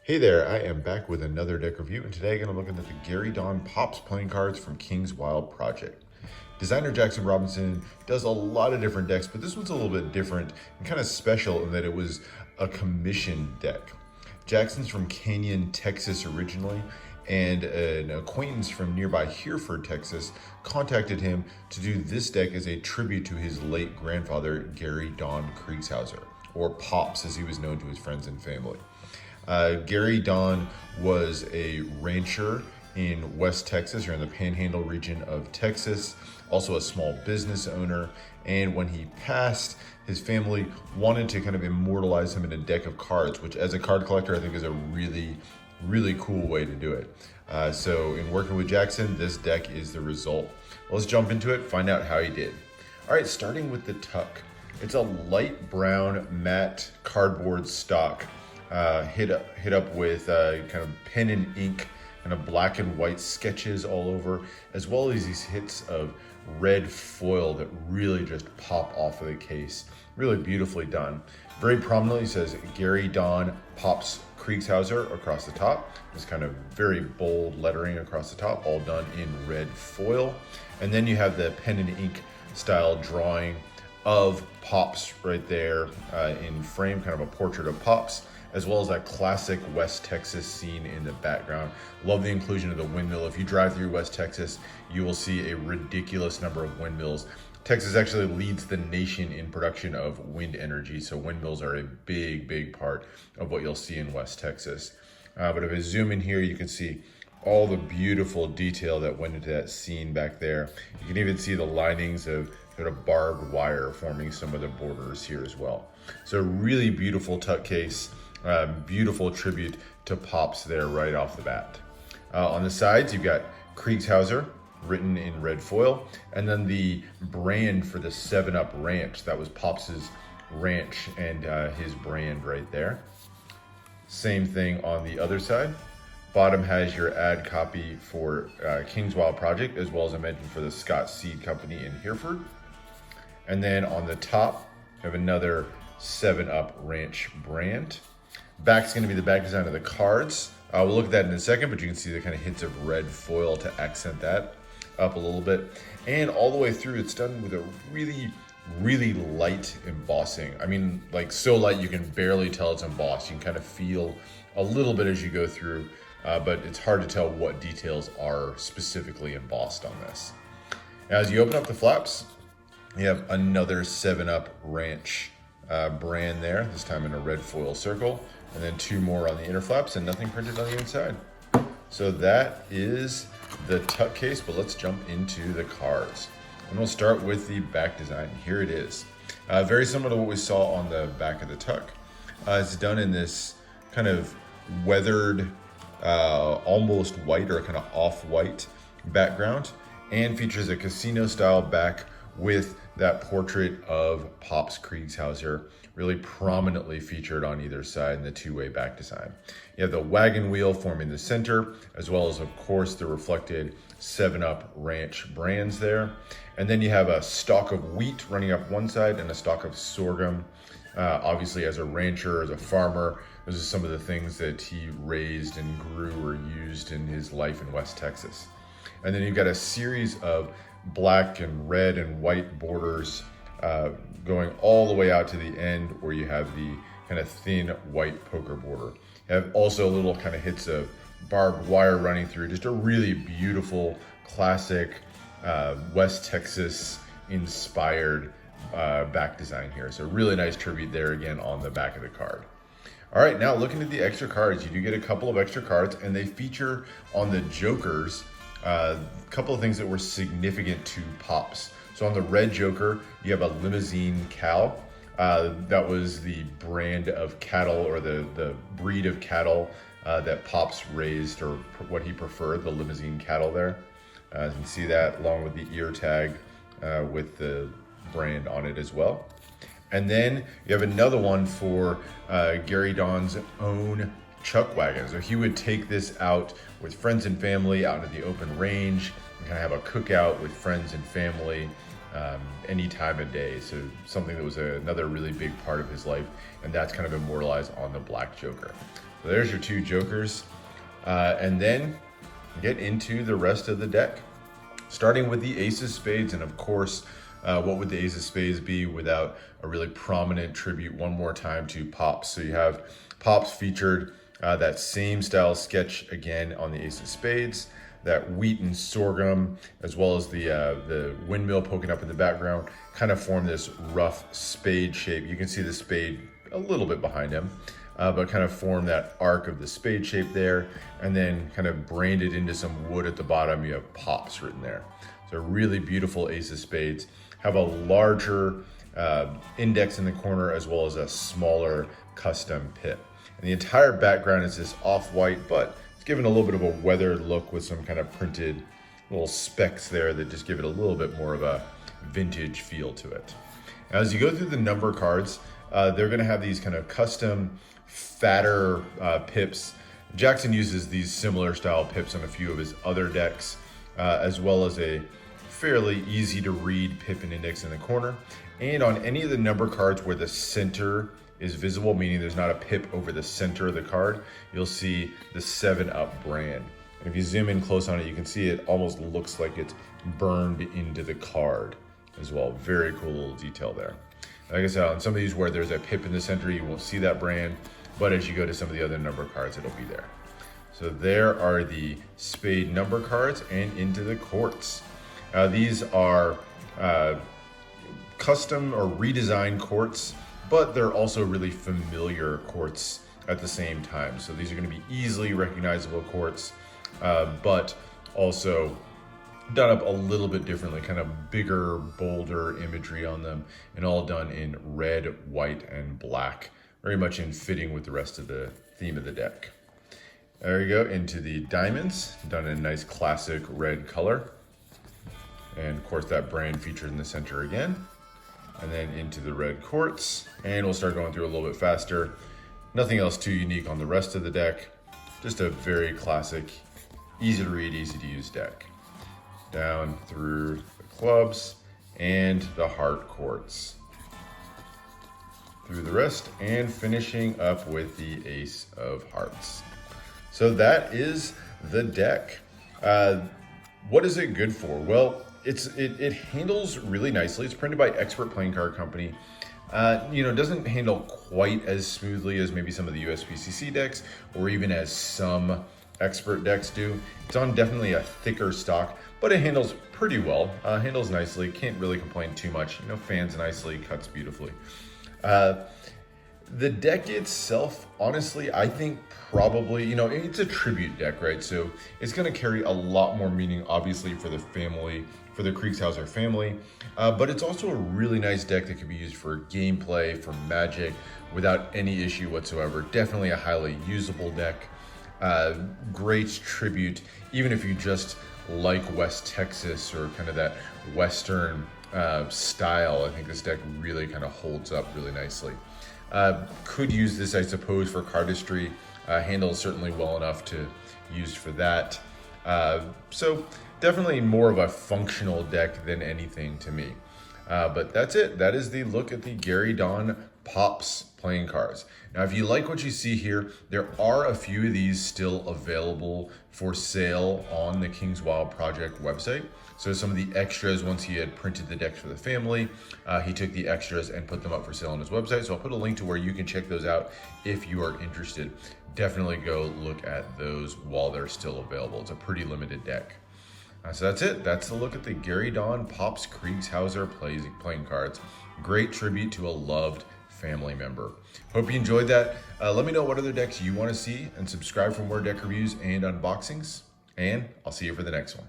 Hey there, I am back with another deck review, and today I'm going to look at the Gary Don Pops playing cards from King's Wild Project. Designer Jackson Robinson does a lot of different decks, but this one's a little bit different and kind of special in that it was a commissioned deck. Jackson's from Canyon, Texas originally, and an acquaintance from nearby Hereford, Texas, contacted him to do this deck as a tribute to his late grandfather, Gary Don Kriegshauser, or Pops as he was known to his friends and family. Gary Don was a rancher in West Texas, or in the Panhandle region of Texas, also a small business owner. And when he passed, his family wanted to kind of immortalize him in a deck of cards, which as a card collector, I think is a really cool way to do it. So in working with Jackson, this deck is the result. Let's jump into it, find out how he did. All right, starting with the tuck. It's a light brown matte cardboard stock. Hit up with kind of pen and ink and a black and white sketches all over, as well as these hits of red foil that really just pop off of the case. Really beautifully done. Very prominently says Gary Don Pops Kriegshauser across the top. This kind of very bold lettering across the top, all done in red foil. And then you have the pen and ink style drawing of Pops right there in frame, kind of a portrait of Pops, as well as that classic West Texas scene in the background. Love the inclusion of the windmill. If you drive through West Texas, you will see a ridiculous number of windmills. Texas actually leads the nation in production of wind energy, so windmills are a big part of what you'll see in West Texas. But if I zoom in here, you can see all the beautiful detail that went into that scene back there. You can even see the linings of sort of barbed wire forming some of the borders here as well. So really beautiful tuck case. Beautiful tribute to Pops there right off the bat. On the sides, you've got Kriegshauser written in red foil, and then the brand for the 7-Up Ranch. That was Pops's ranch and his brand right there. Same thing on the other side. Bottom has your ad copy for King's Wild Project, as well as I mentioned for the Scott Seed Company in Hereford. And then on the top, you have another 7-Up Ranch brand. Back's going to be the back design of the cards. We'll look at that in a second, but you can see the kind of hits of red foil to accent that up a little bit. And all the way through, it's done with a really light embossing. I mean, like so light you can barely tell it's embossed. You can kind of feel a little bit as you go through, but it's hard to tell what details are specifically embossed on this. Now, as you open up the flaps, you have another 7-Up Ranch brand there, this time in a red foil circle, and then 2 more on the inner flaps and nothing printed on the inside. So that is the tuck case, but let's jump into the cards. And we'll start with the back design. Here it is. Very similar to what we saw on the back of the tuck. It's done in this kind of weathered, almost white or kind of off-white background, and features a casino style back with that portrait of Pops Kriegshauser really prominently featured on either side in the 2-way back design. You have the wagon wheel forming the center, as well as, of course, the reflected 7-Up Ranch brands there. And then you have a stalk of wheat running up one side and a stalk of sorghum. Obviously, as a rancher, as a farmer, those are some of the things that he raised and grew or used in his life in West Texas. And then you've got a series of black and red and white borders going all the way out to the end, where you have the kind of thin white poker border. You have also little kind of hits of barbed wire running through. Just a really beautiful, classic West Texas inspired back design here. So really nice tribute there again on the back of the card. All right, now looking at the extra cards, you do get a couple of extra cards, and they feature on the jokers a couple of things that were significant to Pops. So on the red joker, you have a limousine cow. That was the brand of cattle, or the breed of cattle that Pops raised, or what he preferred, the limousine cattle there. You can see that along with the ear tag with the brand on it as well. And then you have another one for Gary Don's own chuck wagon. So he would take this out with friends and family out into the open range and kind of have a cookout with friends and family any time of day. So something that was another really big part of his life, and that's kind of immortalized on the black joker. So there's your 2 jokers. And then get into the rest of the deck. Starting with the ace of spades, and of course, what would the ace of spades be without a really prominent tribute one more time to Pops? So you have Pops featured that same style sketch again on the ace of spades, that wheat and sorghum, as well as the windmill poking up in the background, kind of form this rough spade shape. You can see the spade a little bit behind him, but kind of form that arc of the spade shape there, and then kind of branded into some wood at the bottom, you have Pops written there. So a really beautiful ace of spades. Have a larger index in the corner, as well as a smaller custom pip. And the entire background is this off-white, but it's given a little bit of a weathered look with some kind of printed little specks there that just give it a little bit more of a vintage feel to it. Now, as you go through the number cards, they're gonna have these kind of custom, fatter pips. Jackson uses these similar style pips on a few of his other decks, as well as a fairly easy to read pip and index in the corner. And on any of the number cards where the center is visible, meaning there's not a pip over the center of the card, you'll see the 7-Up brand. And if you zoom in close on it, you can see it almost looks like it's burned into the card as well. Very cool little detail there. Like I said, on some of these where there's a pip in the center, you won't see that brand, but as you go to some of the other number cards, it'll be there. So there are the spade number cards, and into the courts. These are custom or redesigned courts, but they're also really familiar courts at the same time. So these are going to be easily recognizable courts, but also done up a little bit differently, kind of bigger, bolder imagery on them, and all done in red, white, and black, very much in fitting with the rest of the theme of the deck. There you go, into the diamonds, done in a nice classic red color. And of course that brand featured in the center again. And then into the red quartz, and we'll start going through a little bit faster. Nothing else too unique on the rest of the deck. Just a very classic, easy to read, easy to use deck. Down through the clubs and the heart quartz. Through the rest, and finishing up with the ace of hearts. So that is the deck. What is it good for? Well, it handles really nicely. It's printed by Expert Playing Card Company. Doesn't handle quite as smoothly as maybe some of the USPCC decks, or even as some Expert decks do. It's on definitely a thicker stock, but it handles pretty well. Handles nicely. Can't really complain too much. Fans nicely, cuts beautifully. The deck itself, honestly, I think probably, it's a tribute deck, right? So it's going to carry a lot more meaning, obviously, for the family, for the Kriegshauser family. But it's also a really nice deck that can be used for gameplay, for Magic, without any issue whatsoever. Definitely a highly usable deck. Great tribute, even if you just like West Texas or kind of that Western style. I think this deck really kind of holds up really nicely. Could use this, I suppose, for cardistry. Handles certainly well enough to use for that. So definitely more of a functional deck than anything to me. But that's it. That is the look at the Gary Don Pops playing cards. Now, if you like what you see here, there are a few of these still available for sale on the Kings Wild Project website. So some of the extras, once he had printed the decks for the family, he took the extras and put them up for sale on his website. So I'll put a link to where you can check those out if you are interested. Definitely go look at those while they're still available. It's a pretty limited deck. So that's it. That's the look at the Gary Don Pops Kriegshauser playing cards. Great tribute to a loved family member. Hope you enjoyed that. Let me know what other decks you want to see, and subscribe for more deck reviews and unboxings. And I'll see you for the next one.